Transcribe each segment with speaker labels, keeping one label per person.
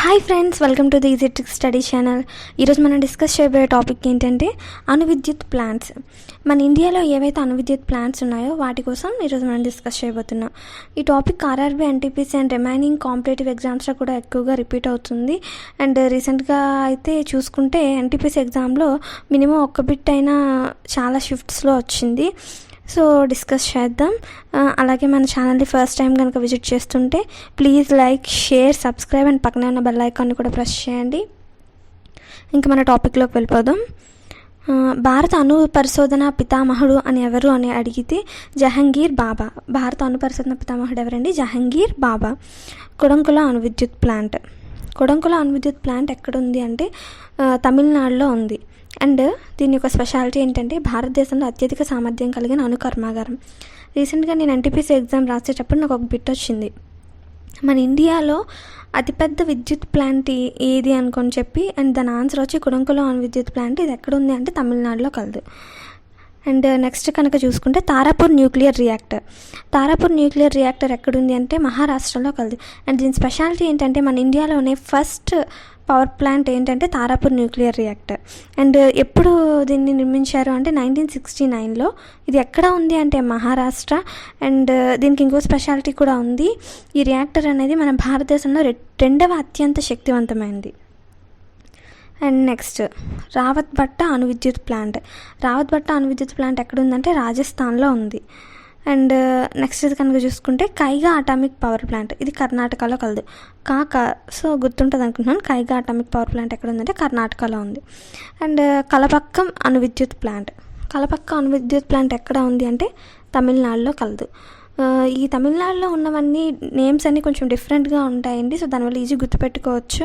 Speaker 1: Hi friends, welcome to the easy tricks study channel. ఈరోజు మనం discuss చేయబోయే topic ఏంటంటే అణువిద్యుత్ ప్లాంట్స్. మన ఇండియాలో ఏవైతే అణువిద్యుత్ ప్లాంట్స్ ఉన్నాయో వాటి కోసం ఈరోజు మనం డిస్కస్ చేయబోతున్నాం. ఈ topic RRB NTPC and remaining competitive ఎగ్జామ్స్లో కూడా ఎక్కువగా రిపీట్ అవుతుంది. అండ్ రీసెంట్గా అయితే చూసుకుంటే NTPC ఎగ్జామ్లో మినిమం ఒక్క బిట్ అయినా చాలా షిఫ్ట్స్లో వచ్చింది. సో డిస్కస్ చేద్దాం. అలాగే మన ఛానల్ని ఫస్ట్ టైం కనుక విజిట్ చేస్తుంటే please like, share, subscribe and పక్కనే ఉన్న బెల్ ఐకాన్ని కూడా ప్రెస్ చేయండి. ఇంకా మన టాపిక్లోకి వెళ్ళిపోదాం. భారత అణు పరిశోధన పితామహుడు అని ఎవరు అని అడిగితే జహంగీర్ బాబా. భారత అణు పరిశోధన పితామహుడు ఎవరండి? జహంగీర్ బాబా. కొడంకుల అణువిద్యుత్ ప్లాంట్. కొడంకుల అణువిద్యుత్ ప్లాంట్ ఎక్కడుంది అంటే తమిళనాడులో ఉంది. అండ్ దీని యొక్క స్పెషాలిటీ ఏంటంటే భారతదేశంలో అత్యధిక సామర్థ్యం కలిగిన అణు కర్మాగారం. రీసెంట్గా నేను NTPC ఎగ్జామ్ రాసేటప్పుడు నాకు ఒక బిట్ వచ్చింది, మన ఇండియాలో అతిపెద్ద విద్యుత్ ప్లాంట్ ఏది అనుకొని చెప్పి. అండ్ దాని ఆన్సర్ వచ్చి కొడంకుల అణువిద్యుత్ ప్లాంట్. ఇది ఎక్కడుంది అంటే తమిళనాడులో కలదు. అండ్ నెక్స్ట్ కనుక చూసుకుంటే Tarapur nuclear reactor. Tarapur nuclear reactor ఎక్కడుంది అంటే మహారాష్ట్రలో కలదు. అండ్ దీని స్పెషాలిటీ ఏంటంటే మన ఇండియాలోనే ఫస్ట్ పవర్ ప్లాంట్ ఏంటంటే తారాపూర్ న్యూక్లియర్ రియాక్టర్. అండ్ ఎప్పుడు దీన్ని నిర్మించారు అంటే 1969లో. ఇది ఎక్కడ ఉంది అంటే మహారాష్ట్ర. అండ్ దీనికి ఇంకో స్పెషాలిటీ కూడా ఉంది. ఈ రియాక్టర్ అనేది మన భారతదేశంలో రెండవ అత్యంత శక్తివంతమైనది. అండ్ నెక్స్ట్ రావత్ భట్ట అణువిద్యుత్ ప్లాంట్. రావత్ భట్ట అణువిద్యుత్ ప్లాంట్ ఎక్కడుందంటే రాజస్థాన్లో ఉంది. అండ్ నెక్స్ట్ ఇది కనుక చూసుకుంటే కైగా అటామిక్ పవర్ ప్లాంట్. ఇది కర్ణాటకలో కలదు. సో గుర్తుంటుంది అనుకుంటున్నాను. కైగా అటామిక్ పవర్ ప్లాంట్ ఎక్కడ ఉందంటే కర్ణాటకలో ఉంది. అండ్ కలపక్కం అణువిద్యుత్ ప్లాంట్. కలపక్క అణువిద్యుత్ ప్లాంట్ ఎక్కడ ఉంది అంటే తమిళనాడులో కలదు. ఈ తమిళనాడులో ఉన్నవన్నీ నేమ్స్ అన్నీ కొంచెం డిఫరెంట్గా ఉంటాయండి. సో దానివల్ల ఈజీ గుర్తుపెట్టుకోవచ్చు.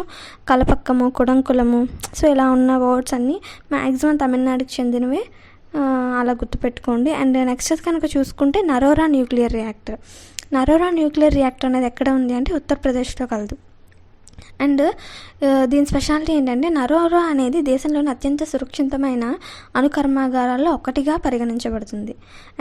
Speaker 1: కలపక్కము, కొడంకులము, సో ఇలా ఉన్న వర్డ్స్ అన్నీ మ్యాక్సిమం తమిళనాడుకి చెందినవే. అలా గుర్తుపెట్టుకోండి. అండ్ నెక్స్ట్ కనుక చూసుకుంటే Narora nuclear reactor. Narora nuclear reactor అనేది ఎక్కడ ఉంది అంటే ఉత్తరప్రదేశ్లో కలదు. అండ్ దీని స్పెషాలిటీ ఏంటంటే నరోరా అనేది దేశంలోని అత్యంత సురక్షితమైన అణు కర్మాగారాల్లో ఒకటిగా పరిగణించబడుతుంది.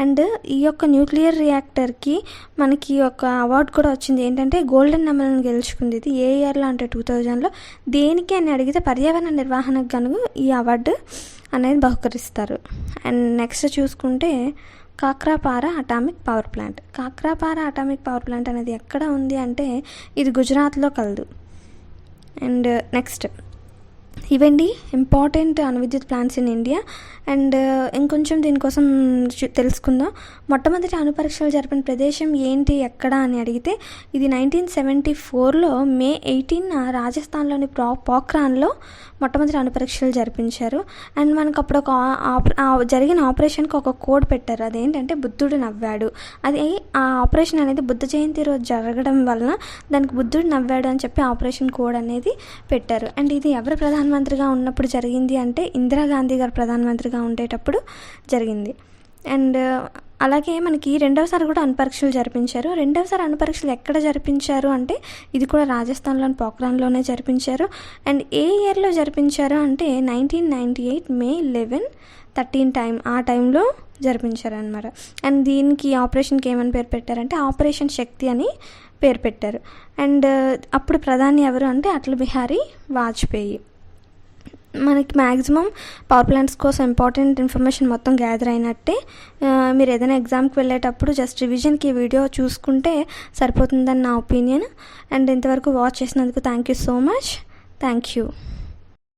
Speaker 1: అండ్ ఈ యొక్క న్యూక్లియర్ రియాక్టర్కి మనకి ఒక అవార్డు కూడా వచ్చింది. ఏంటంటే గోల్డెన్ నెమల్ని గెలుచుకుంది. ఇది ఏ ఇయర్లో అంటే 2000లో. దేనికి అని అడిగితే పర్యావరణ నిర్వహణకు గనుక ఈ అవార్డు అనేది బహుకరిస్తారు. అండ్ నెక్స్ట్ చూసుకుంటే Kakrapar atomic power plant. Kakrapar atomic power plant అనేది ఎక్కడ ఉంది అంటే ఇది గుజరాత్లో కలదు. అండ్ నెక్స్ట్ ఇవండి ఇంపార్టెంట్ అణువిద్యుత్ ప్లాంట్స్ ఇన్ ఇండియా. అండ్ ఇంకొంచెం దీనికోసం తెలుసుకుందాం. మొట్టమొదటి అణు పరీక్షలు జరిపిన ప్రదేశం ఏంటి, ఎక్కడ అని అడిగితే ఇది 1974లో మే 18న రాజస్థాన్లోని పోఖ్రాన్లో మొట్టమొదటి అణు పరీక్షలు జరిపించారు. అండ్ మనకు అప్పుడు జరిగిన ఆపరేషన్కి ఒక కోడ్ పెట్టారు. అదేంటంటే బుద్ధుడు నవ్వాడు. అది ఆ ఆపరేషన్ అనేది బుద్ధ జయంతి రోజు జరగడం వలన దానికి బుద్ధుడు నవ్వాడు అని చెప్పి ఆపరేషన్ కోడ్ అనేది పెట్టారు. అండ్ ఇది ఎవరు ప్రధానమంత్రిగా ఉన్నప్పుడు జరిగింది అంటే ఇందిరాగాంధీ గారు ప్రధానమంత్రిగా ఉండేటప్పుడు జరిగింది. అండ్ అలాగే మనకి రెండవసారి కూడా అణుపరీక్షలు జరిపించారు. రెండవసారి అణుపరీక్షలు ఎక్కడ జరిపించారు అంటే ఇది కూడా రాజస్థాన్లోని పోఖ్రాన్లోనే జరిపించారు. అండ్ ఏ ఇయర్లో జరిపించారు అంటే 1998 మే 11-13 ఆ టైంలో జరిపించారనమాట. అండ్ దీనికి ఆపరేషన్కి ఏమని పేరు పెట్టారంటే ఆపరేషన్ శక్తి అని పేరు పెట్టారు. అండ్ అప్పుడు ప్రధాని ఎవరు అంటే అటల్ బిహారీ వాజ్పేయి. మనకి మ్యాక్సిమం పవర్ ప్లాంట్స్ కోసం ఇంపార్టెంట్ ఇన్ఫర్మేషన్ మొత్తం గ్యాదర్ అయినట్టే. మీరు ఏదైనా ఎగ్జామ్కి వెళ్ళేటప్పుడు జస్ట్ రివిజన్కి ఈ వీడియో చూసుకుంటే సరిపోతుందని నా ఒపీనియన్. అండ్ ఇంతవరకు వాచ్ చేసినందుకు thank you so much. Thank you.